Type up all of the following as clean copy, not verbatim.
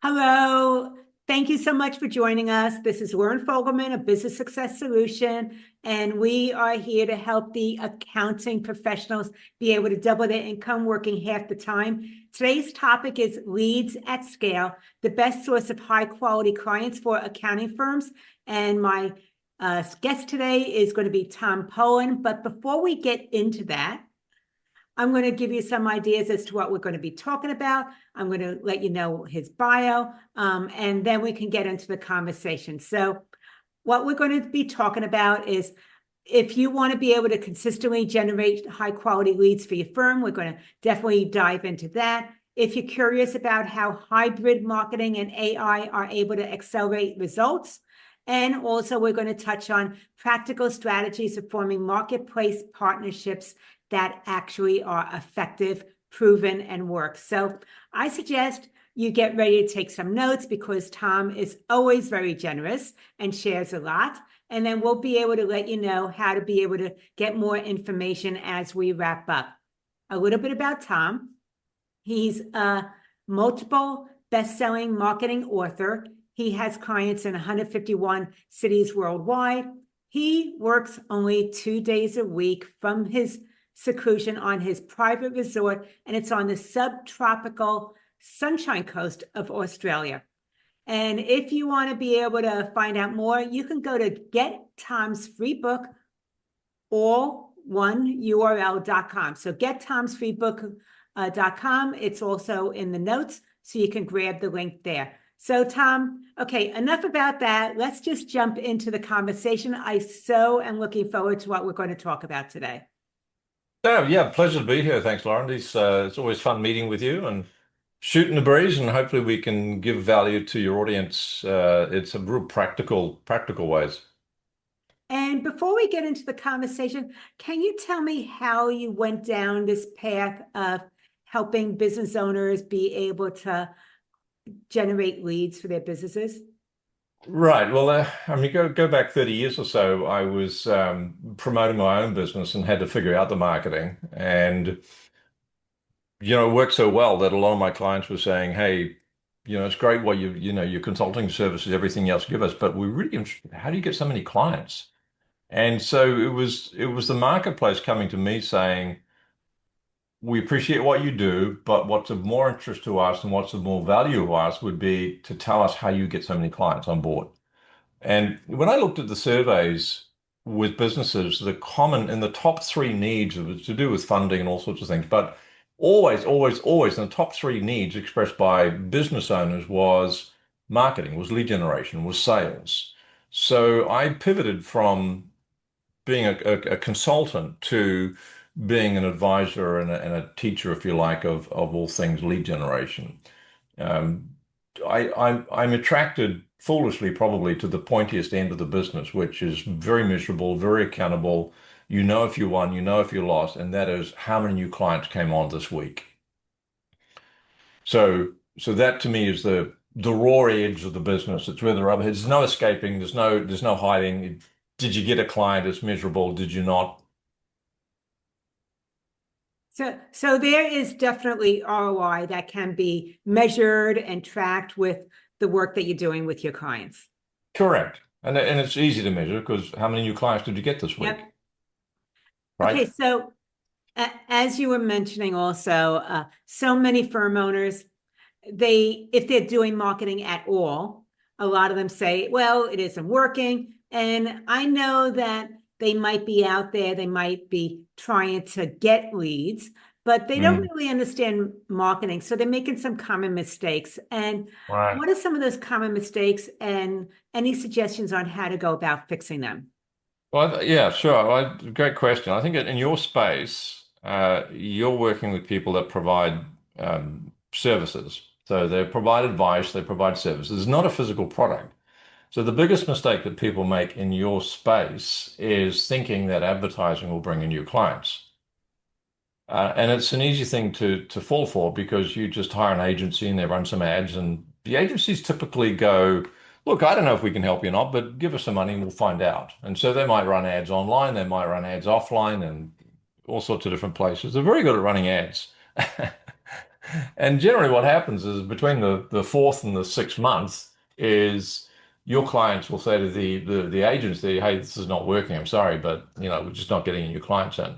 Hello. Thank you so much for joining us. This is Lauren Fogelman of Business Success Solution, and we are here to help the accounting professionals be able to double their income working half the time. Today's topic is leads at scale, the best source of high quality clients for accounting firms. And my guest today is going to be Tom Pollen. But before we get into that, I'm going to give you some ideas as to what we're going to be talking about. I'm going to let you know his bio, and then we can get into the conversation. So what we're going to be talking about is if you want to be able to consistently generate high quality leads for your firm, we're going to definitely dive into that. If you're curious about how hybrid marketing and AI are able to accelerate results, and also we're going to touch on practical strategies of forming marketplace partnerships that actually are effective, proven, and work. So I suggest you get ready to take some notes because Tom is always very generous and shares a lot. And then we'll be able to let you know how to be able to get more information as we wrap up. A little bit about Tom. He's a multiple best-selling marketing author. He has clients in 151 cities worldwide. He works only 2 days a week from his seclusion on his private resort, and it's on the subtropical Sunshine Coast of Australia. And if you want to be able to find out more, you can go to Get Tom's Free Book, all one URL.com. So gettomsfreebook.com. It's also in the notes, so you can grab the link there. So Tom, okay, enough about that. Let's just jump into the conversation. I so am looking forward to what we're going to talk about today. Oh, yeah, pleasure to be here. Thanks, Lauren. It's always fun meeting with you and shooting the breeze, and hopefully we can give value to your audience. It's a real practical ways. And before we get into the conversation, can you tell me how you went down this path of helping business owners be able to generate leads for their businesses? Right. Well, I mean, go back 30 years or so. I was promoting my own business and had to figure out the marketing. And, it worked so well that a lot of my clients were saying, hey, it's great what your consulting services, everything else give us, but we're really interested. How do you get so many clients? And so it was the marketplace coming to me saying, we appreciate what you do, but what's of more interest to us and what's of more value to us would be to tell us how you get so many clients on board. And when I looked at the surveys with businesses, the common in the top three needs, it was to do with funding and all sorts of things, but always in the top three needs expressed by business owners was marketing, was lead generation, was sales. So I pivoted from being a consultant to being an advisor and a teacher, if you like, of all things lead generation. Um, I'm attracted foolishly probably to the pointiest end of the business, which is very miserable, very accountable. You know if you won, you know if you lost, and that is how many new clients came on this week. So that to me is the raw edge of the business. It's where the rubber hits. There's no escaping. There's no hiding. Did you get a client? It's miserable. Did you not? So there is definitely ROI that can be measured and tracked with the work that you're doing with your clients. Correct. And it's easy to measure because how many new clients did you get this week? Yep. Okay, Right? so as you were mentioning also, so many firm owners, if they're doing marketing at all, a lot of them say, well, it isn't working. And I know that they might be out there, they might be trying to get leads, but they don't Mm, really understand marketing. So they're making some common mistakes. And right. what are some of those common mistakes and any suggestions on how to go about fixing them? Well, yeah, sure. Great question. I think in your space, you're working with people that provide services. So they provide advice, they provide services. It's not a physical product. So the biggest mistake that people make in your space is thinking that advertising will bring in new clients. And it's an easy thing to fall for because you just hire an agency and they run some ads, and the agencies typically go, look, I don't know if we can help you or not, but give us some money and we'll find out. And so they might run ads online, they might run ads offline and all sorts of different places. They're very good at running ads. And generally what happens is between the fourth and the sixth month is your clients will say to the agency, hey, this is not working. I'm sorry, but we're just not getting your clients in.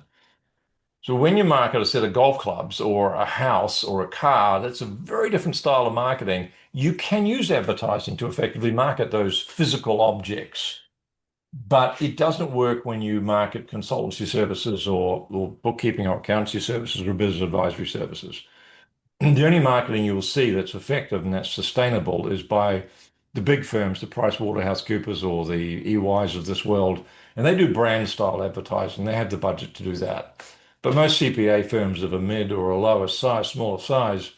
So when you market a set of golf clubs or a house or a car, that's a very different style of marketing. You can use advertising to effectively market those physical objects, but it doesn't work when you market consultancy services or bookkeeping or accountancy services or business advisory services. The only marketing you will see that's effective and that's sustainable is by the big firms, the PricewaterhouseCoopers or the EYs of this world, and they do brand style advertising. They have the budget to do that. But most CPA firms of a mid or a lower size, smaller size,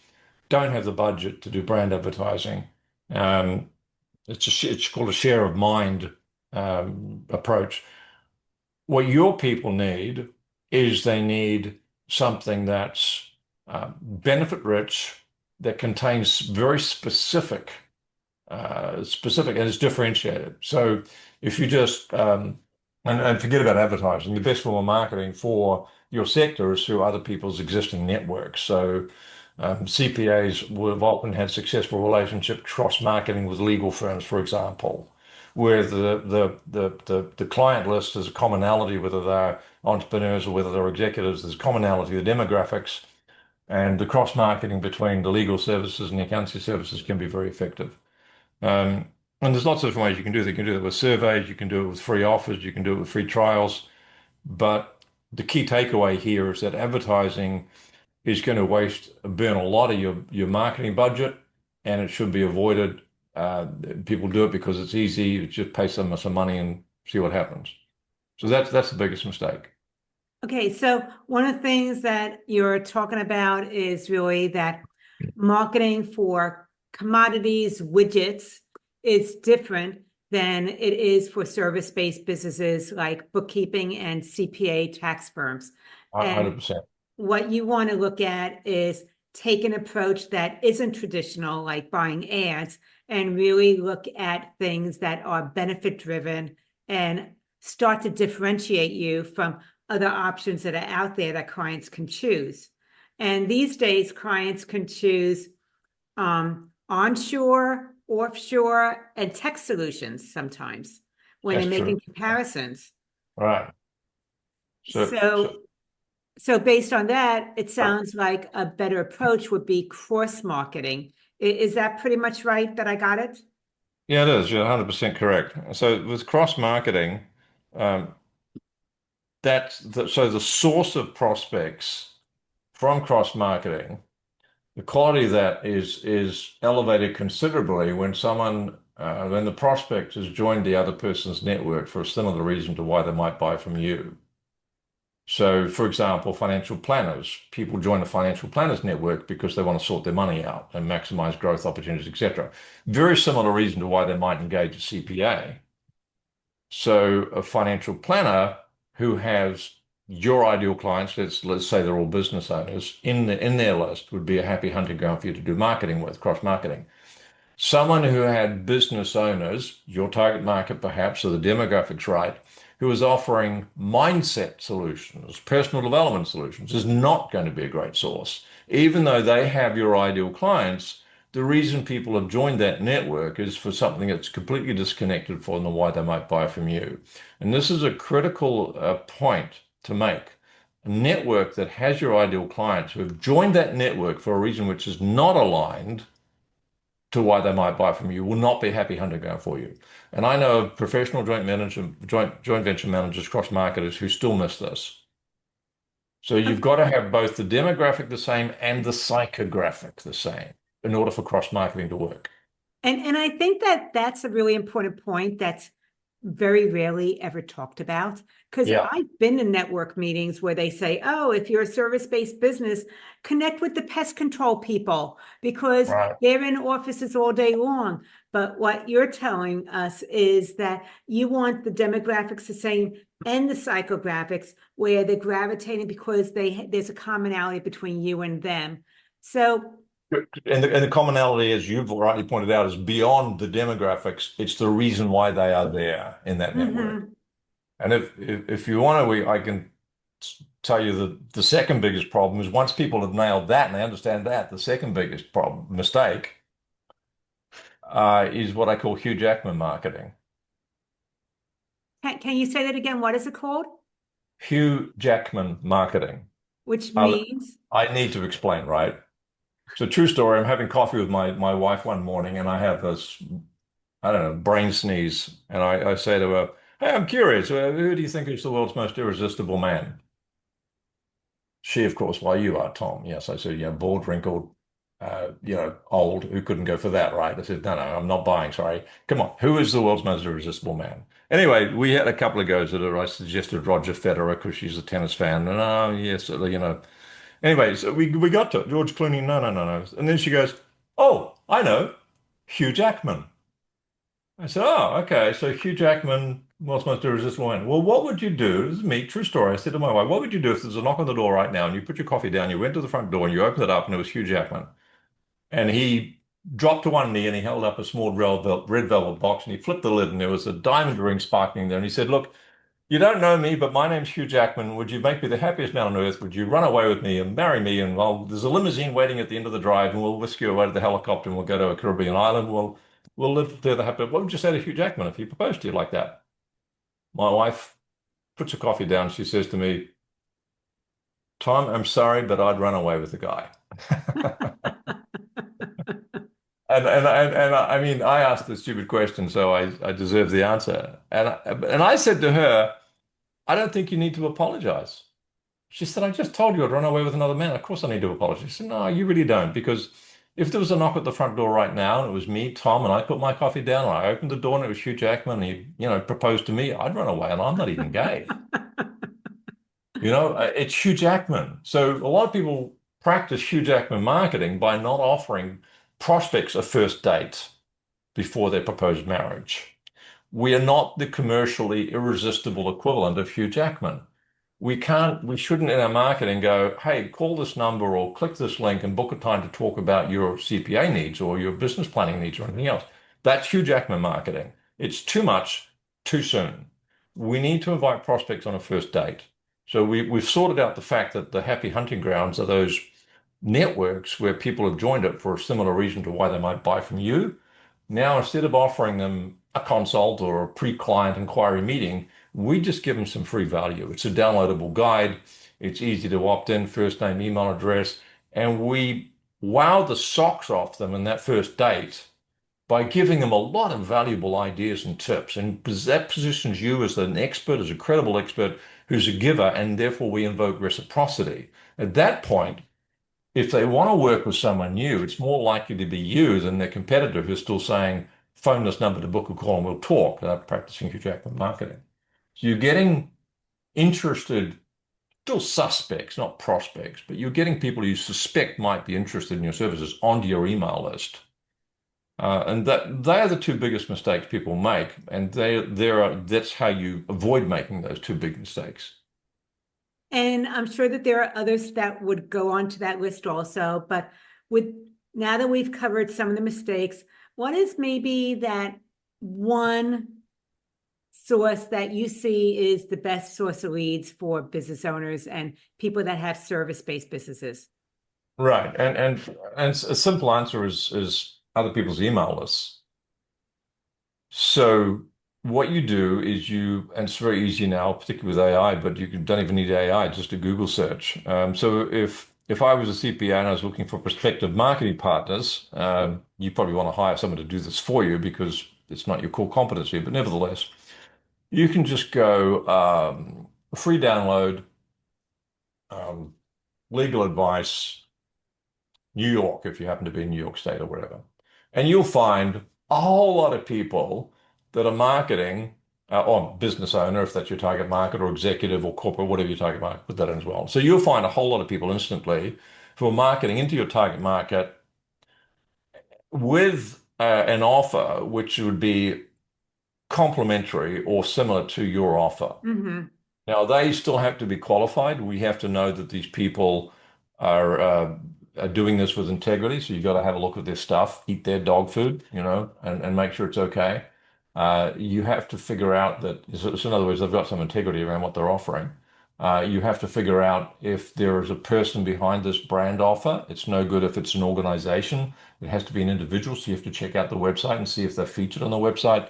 don't have the budget to do brand advertising. Um, it's called a share of mind approach. What your people need is they need something that's benefit rich, that contains very specific and is differentiated. So if you just and forget about advertising, the best form of marketing for your sector is through other people's existing networks. So CPAs would have often had successful relationship cross-marketing with legal firms, for example, where the client list is a commonality, whether they're entrepreneurs or whether they're executives, there's commonality, the demographics, and the cross-marketing between the legal services and the accountancy services can be very effective. Um, and there's lots of different ways you can do that. You can do that with surveys, you can do it with free offers, you can do it with free trials. But the key takeaway here is that advertising is going to burn a lot of your marketing budget, and it should be avoided. People do it because it's easy. Just pay some money and see what happens. So that's the biggest mistake. Okay, so one of the things that you're talking about is really that marketing for commodities, widgets is different than it is for service-based businesses like bookkeeping and CPA tax firms. And 100%. what you want to look at is take an approach that isn't traditional, like buying ads, and really look at things that are benefit driven and start to differentiate you from other options that are out there that clients can choose. And these days, clients can choose onshore, offshore, and tech solutions sometimes when That's they're true. making comparisons. Right. So, so So based on that, it sounds like a better approach would be cross marketing. Is that pretty much right that I got it? yeah, it is. You're 100% correct. So with cross marketing, um, so the source of prospects from cross marketing, the quality of that is elevated considerably when the prospect has joined the other person's network for a similar reason to why they might buy from you. So, for example, financial planners, people join the financial planners network because they want to sort their money out and maximize growth opportunities, etc. Very similar reason to why they might engage a CPA. So a financial planner who has your ideal clients, let's say they're all business owners, in their list would be a happy hunting ground for you to do marketing with, cross marketing. Someone who had business owners, your target market perhaps, or the demographics right, who is offering mindset solutions, personal development solutions, is not going to be a great source. Even though they have your ideal clients, the reason people have joined that network is for something that's completely disconnected from the why they might buy from you. And this is a critical point to make. A network that has your ideal clients who have joined that network for a reason which is not aligned to why they might buy from you will not be happy hunting ground for you. And I know of professional joint venture managers, cross marketers who still miss this. So you've got to have both the demographic the same and the psychographic the same in order for cross marketing to work. And I think that that's a really important point that's very rarely ever talked about. Because Yeah, I've been in network meetings where they say, oh, if you're a service-based business, connect with the pest control people because right. they're in offices all day long. But what you're telling us is that you want the demographics the same and the psychographics where they're gravitating because there's a commonality between you and them. So And the commonality, as you've rightly pointed out, is beyond the demographics. It's the reason why they are there in that network. mhm. And if you want to, I can tell you that the second biggest problem is once people have nailed that and they understand that, the second biggest problem, mistake, is what I call Hugh Jackman marketing. Can you say that again? What is it called? Hugh Jackman marketing. Which Um, means, I need to explain, right? So true story, I'm having coffee with my wife one morning and I have this, I don't know, brain sneeze. And I say to her, hey, I'm curious, who do you think is the world's most irresistible man? She, of course, why you are, Tom. Yes, I said, yeah, bald, wrinkled, old. Who couldn't go for that, right? I said, no, I'm not buying. Sorry. Come on. Who is the world's most irresistible man? Anyway, we had a couple of goes at her. I suggested Roger Federer because she's a tennis fan. And oh, yes, Anyway, so we got to it. George Clooney. No, no, no, no. And then she goes, oh, I know, Hugh Jackman. I said, oh, okay. So Hugh Jackman, what's most irresistible man? Well, what would you do? This is me, true story. I said to my wife, what would you do if there's a knock on the door right now and you put your coffee down, you went to the front door and you opened it up and it was Hugh Jackman. And he dropped to one knee and he held up a small red velvet box and he flipped the lid and there was a diamond ring sparkling there. And he said, look, you don't know me, but my name's Hugh Jackman. Would you make me the happiest man on earth? Would you run away with me and marry me? And well, there's a limousine waiting at the end of the drive, and we'll whisk you away to the helicopter, and we'll go to a Caribbean island. We'll live there the happy. What would you say to Hugh Jackman if he proposed to you like that? My wife puts her coffee down. She says to me, Tom, I'm sorry, but I'd run away with the guy. I mean, I asked the stupid question, so I deserve the answer. And I said to her, I don't think you need to apologize. She said, I just told you I'd run away with another man. Of course I need to apologize. I said, no, you really don't. Because if there was a knock at the front door right now and it was me, Tom, and I put my coffee down and I opened the door and it was Hugh Jackman and he, proposed to me, I'd run away and I'm not even gay. It's Hugh Jackman. So a lot of people practice Hugh Jackman marketing by not offering prospects a first date before their proposed marriage. We are not the commercially irresistible equivalent of Hugh Jackman. We shouldn't in our marketing go, hey, call this number or click this link and book a time to talk about your CPA needs or your business planning needs or anything else. That's Hugh Jackman marketing. It's too much, too soon. We need to invite prospects on a first date. So we've sorted out the fact that the happy hunting grounds are those networks where people have joined it for a similar reason to why they might buy from you. Now, instead of offering them a consult or a pre-client inquiry meeting, we just give them some free value. It's a downloadable guide. It's easy to opt in, first name, email address, and we wow the socks off them in that first date by giving them a lot of valuable ideas and tips. And that positions you as an expert, as a credible expert who's a giver, and therefore we invoke reciprocity. At that point, if they want to work with someone new, it's more likely to be you than their competitor who's still saying, phone this number to book a call and we'll talk, without practicing Hugh Jackman marketing. So you're getting interested, still suspects, not prospects, but you're getting people you suspect might be interested in your services onto your email list. And that they are the two biggest mistakes people make, and that's how you avoid making those two big mistakes. and I'm sure that there are others that would go onto that list also, but with now that we've covered some of the mistakes, what is maybe that one source that you see is the best source of leads for business owners and people that have service-based businesses? Right. And a simple answer is other people's email lists. So what you do is and it's very easy now, particularly with AI, but don't even need AI, just a Google search. So if I was a CPA and I was looking for prospective marketing partners, you probably want to hire someone to do this for you because it's not your core competency. But nevertheless, you can just go free download, um, legal advice, New York, if you happen to be in New York State or whatever. And you'll find a whole lot of people that are marketing, or business owner, if that's your target market, or executive or corporate, whatever your target market, put that in as well. So you'll find a whole lot of people instantly who are marketing into your target market with an offer which would be complementary or similar to your offer. Mm-hmm. Now, they still have to be qualified. We have to know that these people are doing this with integrity. So you've got to have a look at their stuff, eat their dog food, and make sure it's okay. You have to figure out that, so in other words, they've got some integrity around what they're offering. You have to figure out if there is a person behind this brand offer. It's no good if it's an organization. It has to be an individual. So you have to check out the website and see if they're featured on the website.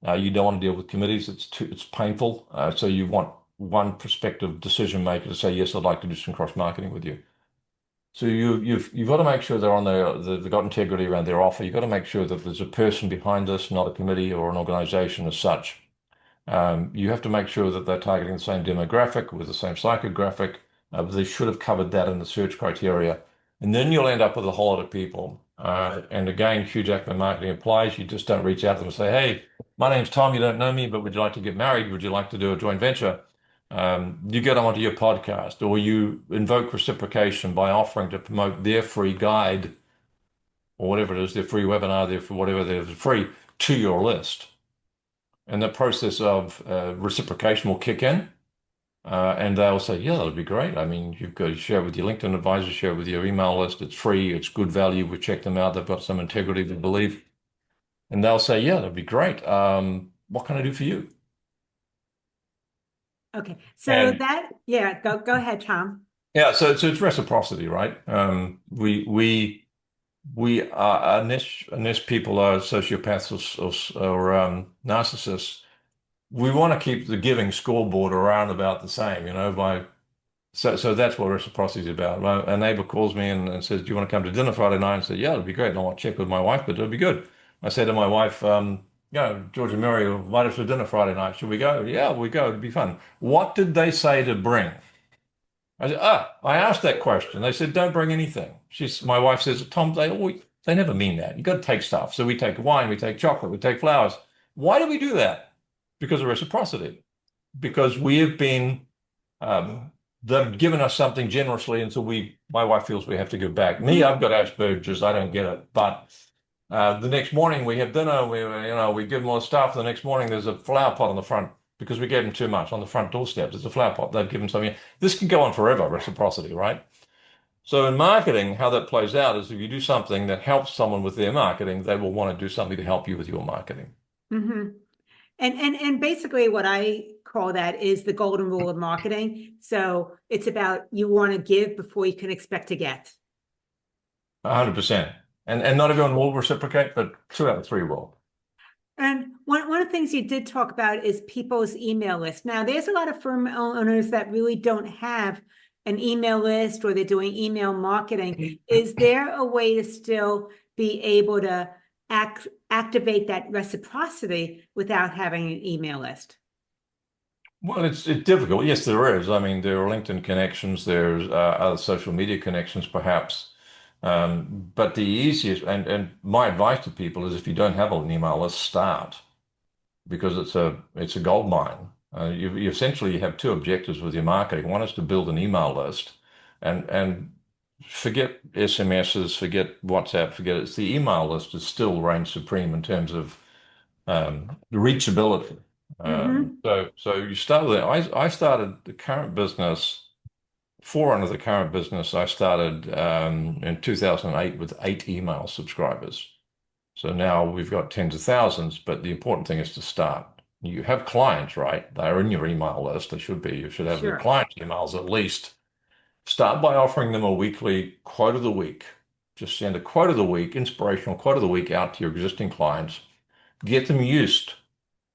You don't want to deal with committees. It's painful. So you want one prospective decision maker to say, yes, I'd like to do some cross marketing with you. So you've got to make sure they're on they've got integrity around their offer. You've got to make sure that there's a person behind this, not a committee or an organization as such. You have to make sure that they're targeting the same demographic with the same psychographic. They should have covered that in the search criteria. And then you'll end up with a whole lot of people. And again, Hugh Jackman marketing applies. You just don't reach out to them and say, hey, my name's Tom. You don't know me, but would you like to get married? Would you like to do a joint venture? You get them onto your podcast, or you invoke reciprocation by offering to promote their free guide or whatever it is, their free webinar, their whatever they're free to your list. And the process of reciprocation will kick in, and they'll say, yeah, that'll be great. I mean, you've got to share it with your LinkedIn advisor, share it with your email list. It's free. It's good value. We check them out. They've got some integrity, we believe. And they'll say, yeah, that'd be great. What can I do for you? Okay. So And yeah, go ahead, Tom. yeah, so it's reciprocity, right? We are, unless people are sociopaths or narcissists, we want to keep the giving scoreboard around about the same, so that's what reciprocity is about. A neighbor calls me and says, do you want to come to dinner Friday night? And I say, yeah, it'd be great. And I want to check with my wife, but it'll be good. I say to my wife, George and Mary will invite us for dinner Friday night. Should we go? Yeah, we go. It'd be fun. What did they say to bring? I said, I asked that question. They said, don't bring anything. My wife says, Tom, they never mean that. You got to take stuff. So we take wine, we take chocolate, we take flowers. Why do we do that? Because of reciprocity. Because we have been, they've given us something generously, and so my wife feels we have to give back. Me, I've got Asperger's, I don't get it. But the next morning we have dinner, we give them all the stuff. The next morning there's a flower pot on the front because we gave them too much on the front doorstep. There's a flower pot. They've given something. This can go on forever, reciprocity, right? So in marketing, how that plays out is if you do something that helps someone with their marketing, they will want to do something to help you with your marketing. Mm-hmm. And basically what I call that is the golden rule of marketing. So it's about you want to give before you can expect to get. 100%. And not everyone will reciprocate, but 2 out of 3 will. And one of the things you did talk about is people's email list. Now, there's a lot of firm owners that really don't have an email list, or they're doing email marketing. Is there a way to still be able to activate that reciprocity without having an email list? Well, it's difficult. Yes, there is. I mean, there are LinkedIn connections, there's other social media connections, perhaps. But the easiest, and my advice to people is if you don't have an email list, start because it's a gold mine. You essentially have 2 objectives with your marketing. One is to build an email list, and forget SMSs, forget WhatsApp, forget it. It's the email list is still reigns supreme in terms of reachability. Mm-hmm. So you start with that. I started the current business, forerunner the current business. I started in 2008 with 8 email subscribers. So now we've got tens of thousands, but the important thing is to start. You have clients, right? They're in your email list. They should be. You should have your Sure. client emails at least. Start by offering them a weekly quote of the week. Just send a quote of the week, inspirational quote of the week out to your existing clients. Get them used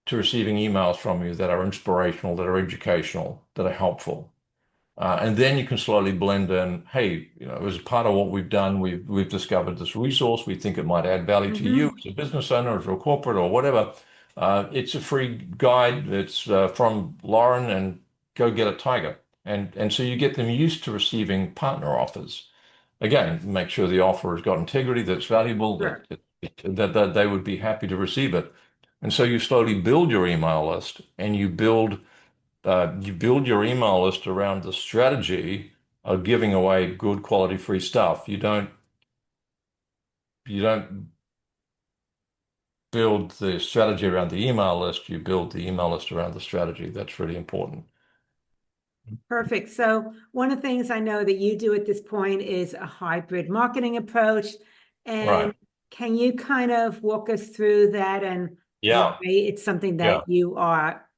to receiving emails from you that are inspirational, that are educational, that are helpful. And then you can slowly blend in, hey, as part of what we've done, we've discovered this resource. We think it might add value to you Mm-hmm. as a business owner, as a corporate or whatever. It's a free guide. It's from Lauren, and go get a tiger. And so you get them used to receiving partner offers. Again, make sure the offer has got integrity, that's valuable, Sure. that they would be happy to receive it. And so you slowly build your email list, and you build your email list around the strategy of giving away good quality free stuff. You don't build the strategy around the email list, you build the email list around the strategy. That's really important. Perfect. So one of the things I know that you do at this point is a hybrid marketing approach. And Right. can you kind of walk us through that and why Yeah. it's something Yeah. that you are,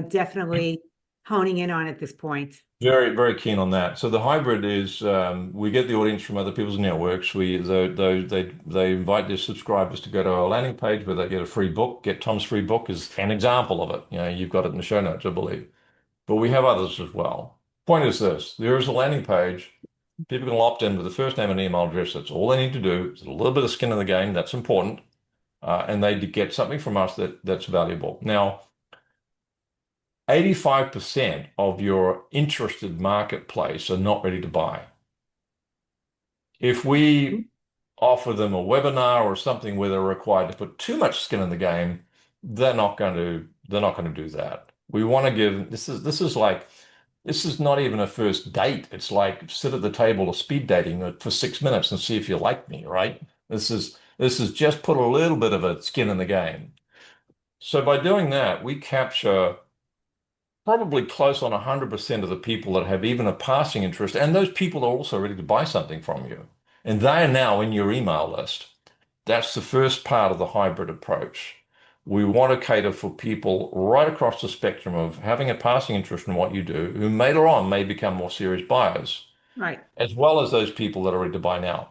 definitely honing in on at this point. Very, very keen on that. So the hybrid is we get the audience from other people's networks. They invite their subscribers to go to our landing page where they get a free book. Get Tom's free book is an example of it. You've got it in the show notes, I believe. But we have others as well. Point is this: there is a landing page. People can opt in with the first name and email address. That's all they need to do. It's a little bit of skin in the game. That's important, and they get something from us that's valuable. Now, 85% of your interested marketplace are not ready to buy. If we offer them a webinar or something where they're required to put too much skin in the game, they're not going to do that. We want to give this is not even a first date. It's like sit at the table or speed dating for 6 minutes and see if you like me, right? This is just put a little bit of a skin in the game. So by doing that, we capture probably close on 100% of the people that have even a passing interest, and those people are also ready to buy something from you. And they are now in your email list. That's the first part of the hybrid approach. We want to cater for people right across the spectrum of having a passing interest in what you do, who later on may become more serious buyers, Right. as well as those people that are ready to buy now.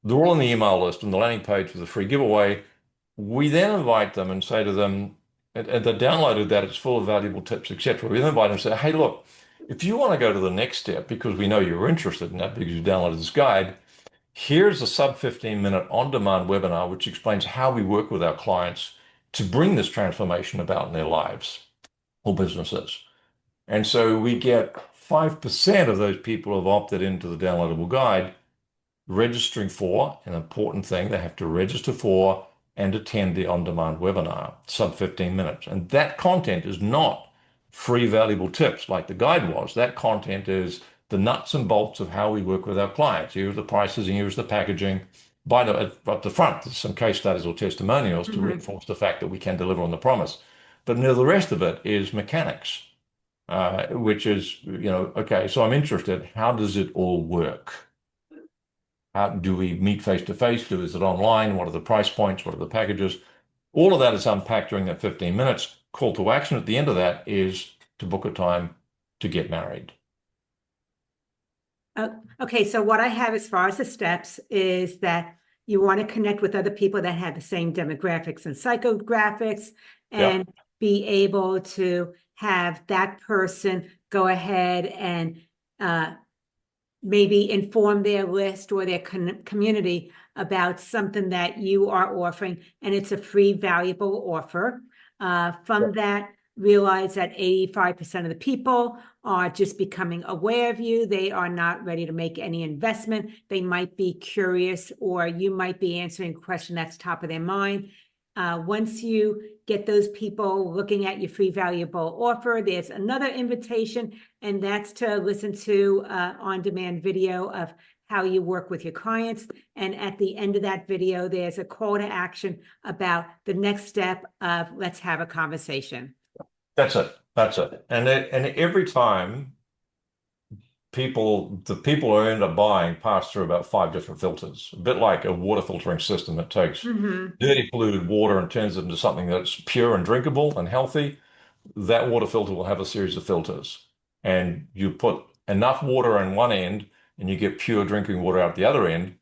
They're all on the email list and the landing page for the free giveaway. We then invite them and say to them, and they downloaded that, it's full of valuable tips, etc. We then invite them and say, hey, look, if you want to go to the next step, because we know you're interested in that because you downloaded this guide, here's a sub 15-minute on-demand webinar which explains how we work with our clients to bring this transformation about in their lives or businesses. And so we get 5% of those people who have opted into the downloadable guide registering for an important thing. They have to register for and attend the on-demand webinar, sub 15 minutes. And that content is not free valuable tips like the guide was. That content is the nuts and bolts of how we work with our clients. Here's the prices and here's the packaging. At the front, there's some case studies or testimonials to reinforce the fact that we can deliver on the promise. But now the rest of it is mechanics, which is, okay, so I'm interested. How does it all work? How do we meet face to face? Is it online? What are the price points? What are the packages? All of that is unpacked during that 15 minutes. Call to action at the end of that is to book a time to get married. Okay, so what I have as far as the steps is that you want to connect with other people that have the same demographics and psychographics and be able to have that person go ahead and maybe inform their list or their community about something that you are offering, and it's a free, valuable offer. From that, realize that 85% of the people are just becoming aware of you. They are not ready to make any investment. They might be curious, or you might be answering a question that's top of their mind. Once you get those people looking at your free valuable offer, there's another invitation, and that's to listen to on-demand video of how you work with your clients. And at the end of that video, there's a call to action about the next step of let's have a conversation. That's it. And every time the people who end up buying pass through about 5 different filters, a bit like a water filtering system that takes dirty, polluted water and turns it into something that's pure and drinkable and healthy. That water filter will have a series of filters. And you put enough water in one end and you get pure drinking water out the other end.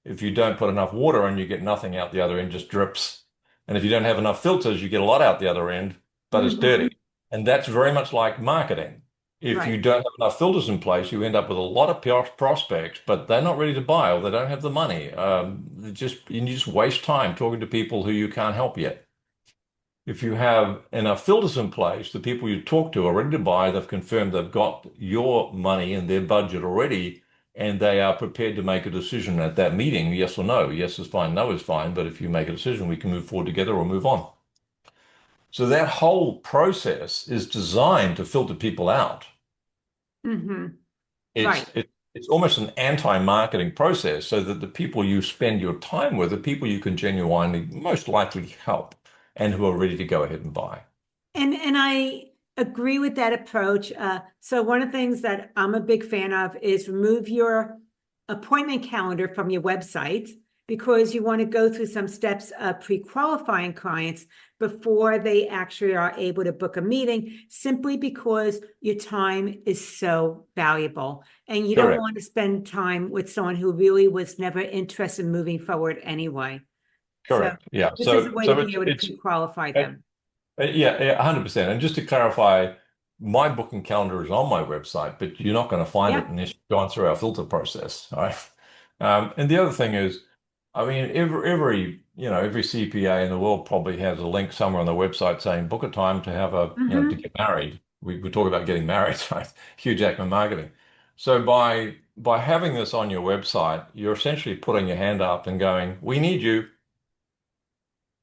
If you don't put enough water in, you get nothing out the other end, just drips. And if you don't have enough filters, you get a lot out the other end, but it's dirty. And that's very much like marketing. If you don't have enough filters in place, you end up with a lot of prospects, but they're not ready to buy or they don't have the money. You just waste time talking to people who you can't help yet. If you have enough filters in place, the people you talk to are ready to buy. They've confirmed they've got your money and their budget already, and they are prepared to make a decision at that meeting, yes or no. Yes is fine, no is fine, but if you make a decision, we can move forward together or move on. So that whole process is designed to filter people out. It's almost an anti-marketing process so that the people you spend your time with are people you can genuinely most likely help and who are ready to go ahead and buy. And I agree with that approach. So one of the things that I'm a big fan of is remove your appointment calendar from your website because you want to go through some steps of pre-qualifying clients before they actually are able to book a meeting, simply because your time is so valuable. And you don't Correct. want to spend time with someone who really was never interested in moving forward anyway. So Correct. Yeah. this is a So way to so be able to it's pre-qualify uh, them. yeah, 100%. And just to clarify, my booking calendar is on my website, but you're not going to find it Yeah. unless you've gone through our filter process. All right. And the other thing is, I mean, every CPA in the world probably has a link somewhere on the website saying book a time to have to Mm-hmm. get married. We talk about getting married, right? Hugh Jackman marketing. So by having this on your website, you're essentially putting your hand up and going, we need you.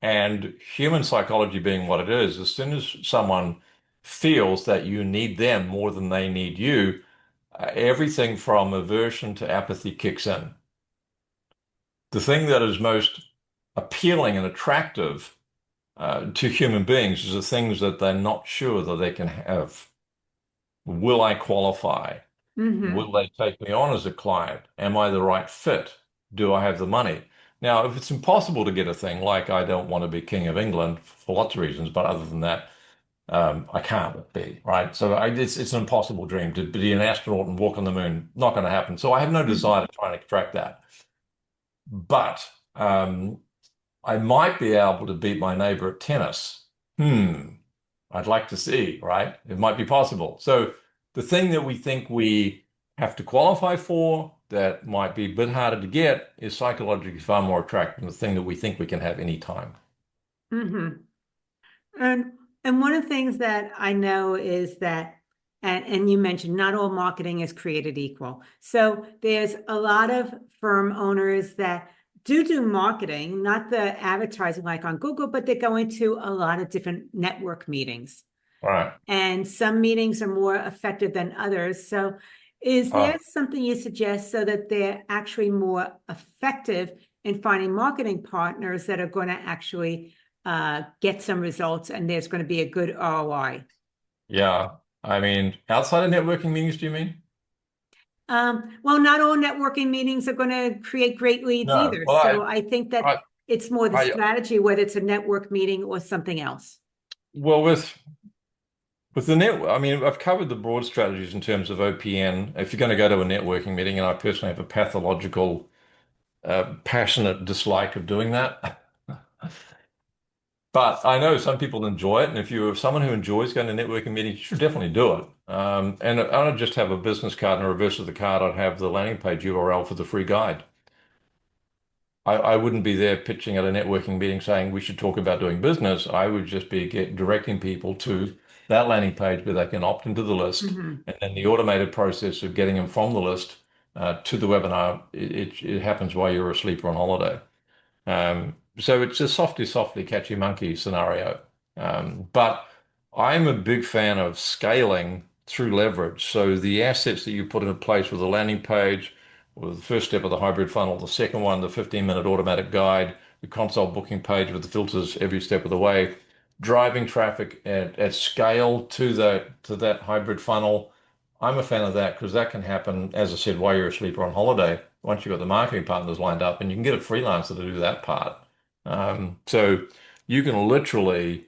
And human psychology being what it is, as soon as someone feels that you need them more than they need you, everything from aversion to apathy kicks in. The thing that is most appealing and attractive to human beings is the things that they're not sure that they can have. Will I qualify? Mm-hmm. Will they take me on as a client? Am I the right fit? Do I have the money? Now, if it's impossible to get a thing like I don't want to be King of England for lots of reasons, but other than that, I can't be, right? So it's an impossible dream to be an astronaut and walk on the moon. Not going to happen. So I have no desire to try and extract that. But I might be able to beat my neighbor at tennis. I'd like to see, right? It might be possible. So the thing that we think we have to qualify for that might be a bit harder to get is psychologically far more attractive than the thing that we think we can have anytime. Mm-hmm. And one of the things that I know is that, and you mentioned not all marketing is created equal. So there's a lot of firm owners that do marketing, not the advertising like on Google, but they're going to a lot of different network meetings. All right. And some meetings are more effective than others. So is there Uh, something you suggest so that they're actually more effective in finding marketing partners that are going to actually get some results and there's going to be a good ROI? yeah. I mean, outside of networking meetings, do you mean? Well, not all networking meetings are going to create great leads No. either. Well, So I think that I, it's more the I, strategy, whether it's a network meeting or something else. well, with the net, I mean, I've covered the broad strategies in terms of OPN. If you're going to go to a networking meeting, and I personally have a pathological, passionate dislike of doing that. But I know some people enjoy it, and if you're someone who enjoys going to networking meetings, you should definitely do it. And I don't just have a business card, and a reverse of the card, I'd have the landing page URL for the free guide. I wouldn't be there pitching at a networking meeting saying we should talk about doing business. I would just be directing people to that landing page where they can opt into the list, Mhm. and then the automated process of getting them from the list to the webinar. It happens while you're asleep or on holiday. So it's a softly catchy monkey scenario. But I'm a big fan of scaling through leverage. So the assets that you put into place with a landing page, with the first step of the hybrid funnel, the second one, the 15-minute automatic guide, the console booking page with the filters every step of the way, driving traffic at scale to that hybrid funnel. I'm a fan of that because that can happen, as I said, while you're asleep or on holiday, once you've got the marketing partners lined up, and you can get a freelancer to do that part. So you can literally,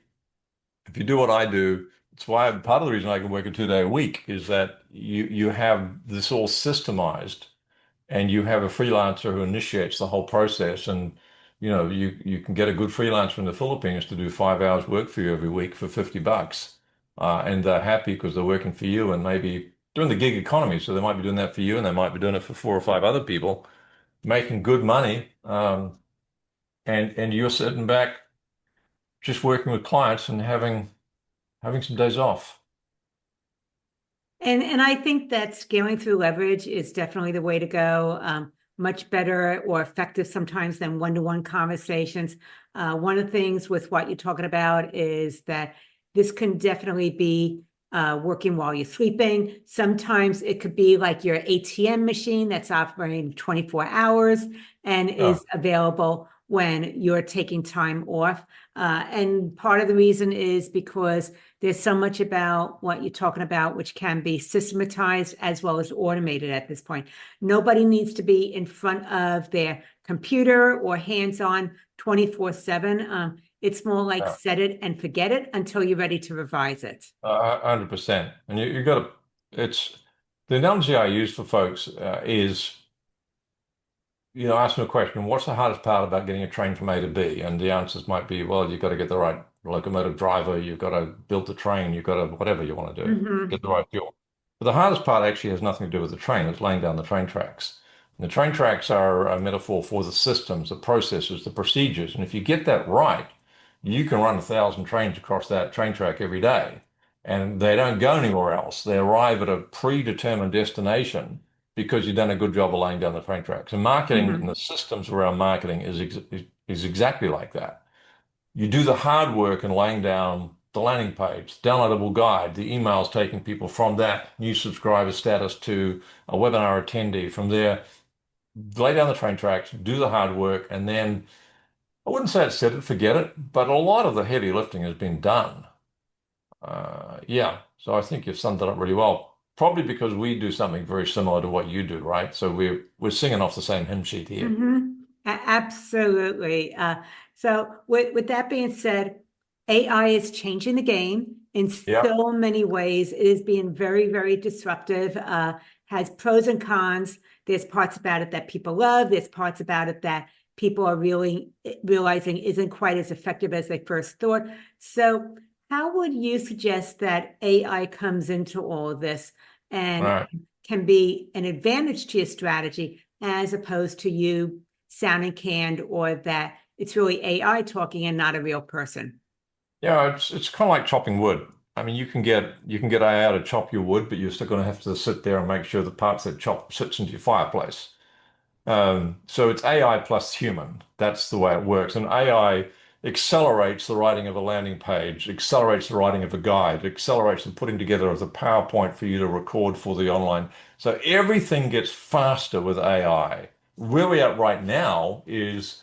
if you do what I do, it's why part of the reason I can work a 2 day a week is that you have this all systemized, and you have a freelancer who initiates the whole process. And you can get a good freelancer in the Philippines to do 5 hours work for you every week for $50. And they're happy because they're working for you and maybe doing the gig economy. So they might be doing that for you, and they might be doing it for four or five other people, making good money. And you're sitting back just working with clients and having some days off. And I think that scaling through leverage is definitely the way to go. Much better or effective sometimes than one-to-one conversations. One of the things with what you're talking about is that this can definitely be working while you're sleeping. Sometimes it could be like your ATM machine that's operating 24 hours and Oh, is available when you're taking time off. And part of the reason is because there's so much about what you're talking about, which can be systematized as well as automated at this point. Nobody needs to be in front of their computer or hands-on 24/7. It's more like Yeah. set it and forget it until you're ready to revise it. 100%. And you got to, it's the analogy I use for folks is, ask them a question, what's the hardest part about getting a train from A to B? And the answers might be, well, you've got to get the right locomotive driver, you've got to build the train, you've got to, whatever you want to do, get the right fuel. But the hardest part actually has nothing to do with the train, it's laying down the train tracks. And the train tracks are a metaphor for the systems, the processes, the procedures. And if you get that right, you can run 1,000 trains across that train track every day. And they don't go anywhere else. They arrive at a predetermined destination because you've done a good job of laying down the train tracks. And marketing and the systems around marketing is exactly like that. You do the hard work in laying down the landing page, downloadable guide, the emails taking people from that new subscriber status to a webinar attendee. From there, lay down the train tracks, do the hard work, and then I wouldn't say it's set it, forget it, but a lot of the heavy lifting has been done. Yeah, so I think you've summed it up really well. Probably because we do something very similar to what you do, right? So we're singing off the same hymn sheet here. Absolutely. So with that being said, AI is changing the game in Yeah, so many ways. It is being very, very disruptive, has pros and cons. There's parts about it that people love. There's parts about it that people are really realizing isn't quite as effective as they first thought. So how would you suggest that AI comes into all of this and right. can be an advantage to your strategy as opposed to you sounding canned, or that it's really AI talking and not a real person? Yeah, it's kind of like chopping wood. I mean, you can get AI to chop your wood, but you're still going to have to sit there and make sure the parts that chop sits into your fireplace. So it's AI plus human. That's the way it works. And AI accelerates the writing of a landing page, accelerates the writing of a guide, accelerates the putting together of the PowerPoint for you to record for the online. So everything gets faster with AI. Where we're at right now is,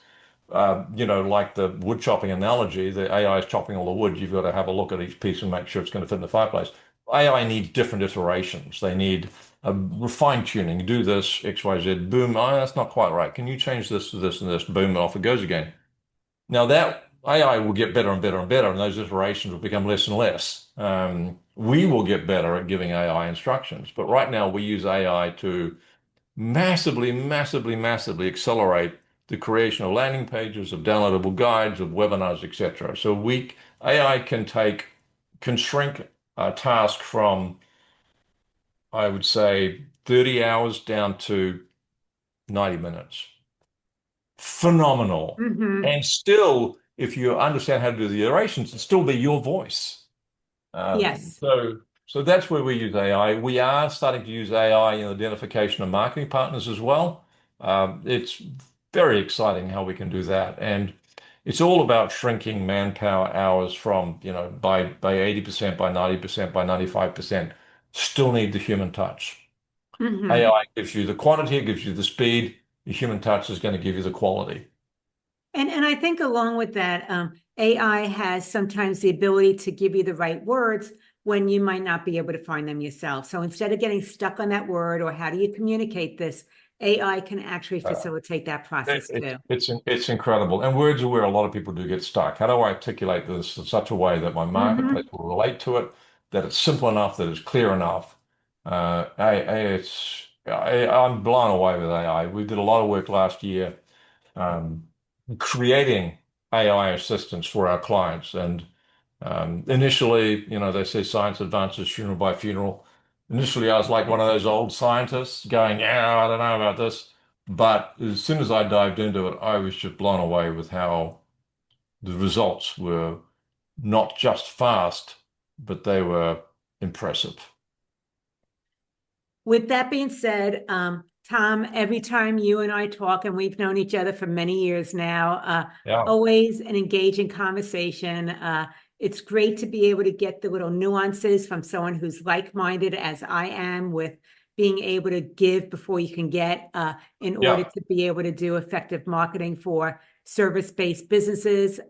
like the wood chopping analogy, the AI is chopping all the wood. You've got to have a look at each piece and make sure it's going to fit in the fireplace. AI needs different iterations. They need fine tuning. Do this, X, Y, Z, boom. Oh, that's not quite right. Can you change this to this and this? Boom, off it goes again. Now that AI will get better and better and better, and those iterations will become less and less. We will get better at giving AI instructions, but right now we use AI to massively, massively, massively accelerate the creation of landing pages, of downloadable guides, of webinars, etc. So AI can shrink a task from, I would say, 30 hours down to 90 minutes. Phenomenal. And still, if you understand how to do the iterations, it'll still be your voice. Um, Yes. so, so that's where we use AI. We are starting to use AI in identification of marketing partners as well. It's very exciting how we can do that, and it's all about shrinking manpower hours from, by 80%, by 90%, by 95%. Still need the human touch. AI gives you the quantity, it gives you the speed. The human touch is going to give you the quality. And I think along with that, AI has sometimes the ability to give you the right words when you might not be able to find them yourself. So instead of getting stuck on that word or how do you communicate this, AI can actually Uh, facilitate that It, process it, too. it's incredible. And words are where a lot of people do get stuck. How do I articulate this in such a way that my marketplace Mm-hmm. will relate to it, that it's simple enough, that it's clear enough? I'm blown away with AI. We did a lot of work last year um, creating AI assistants for our clients. And initially, they say science advances funeral by funeral. Initially, I was like one of those old scientists going, yeah, I don't know about this. But as soon as I dived into it, I was just blown away with how the results were not just fast, but they were impressive. With that being said, Tom, every time you and I talk, and we've known each other for many years now, Yeah, always an engaging conversation. It's great to be able to get the little nuances from someone who's like-minded as I am, with being able to give before you can get, in order yeah, to be able to do effective marketing for service-based businesses.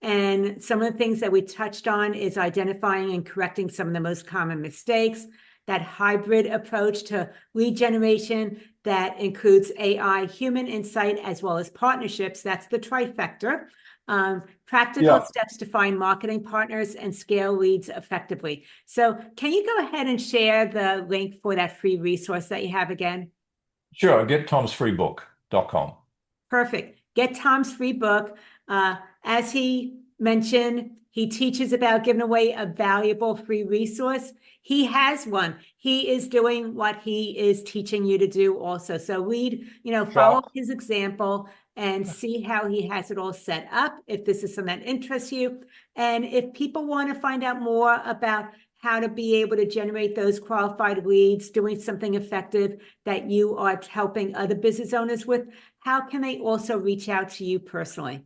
And some of the things that we touched on is identifying and correcting some of the most common mistakes, that hybrid approach to lead generation that includes AI, human insight, as well as partnerships. That's the trifecta. Practical steps to find marketing partners and scale leads effectively. So can you go ahead and share the link for that free resource that you have again? Sure, gettomsfreebook.com. Perfect. Get Tom's free book. As he mentioned, he teaches about giving away a valuable free resource. He has one. He is doing what he is teaching you to do also. So follow his example and see how he has it all set up, if this is something that interests you. And if people want to find out more about how to be able to generate those qualified leads, doing something effective that you are helping other business owners with, how can they also reach out to you personally?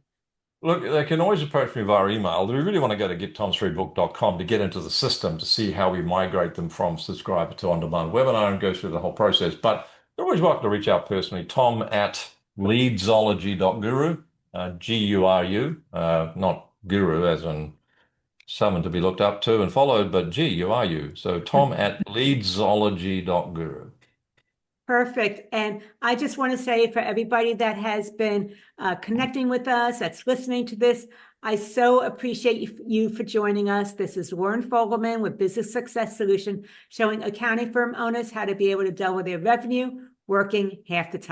Look, they can always approach me via email. We really want to go to gettomsfreebook.com to get into the system to see how we migrate them from subscriber to on-demand webinar and go through the whole process. But they're always welcome to reach out personally. Tom@leadsology.guru, Guru, not guru as in someone to be looked up to and followed, but Guru. So Tom@leadsology.guru. Perfect. And I just want to say for everybody that has been connecting with us, that's listening to this, I so appreciate you for joining us. This is Warren Fogelman with Business Success Solution, showing accounting firm owners how to be able to double their revenue working half the time.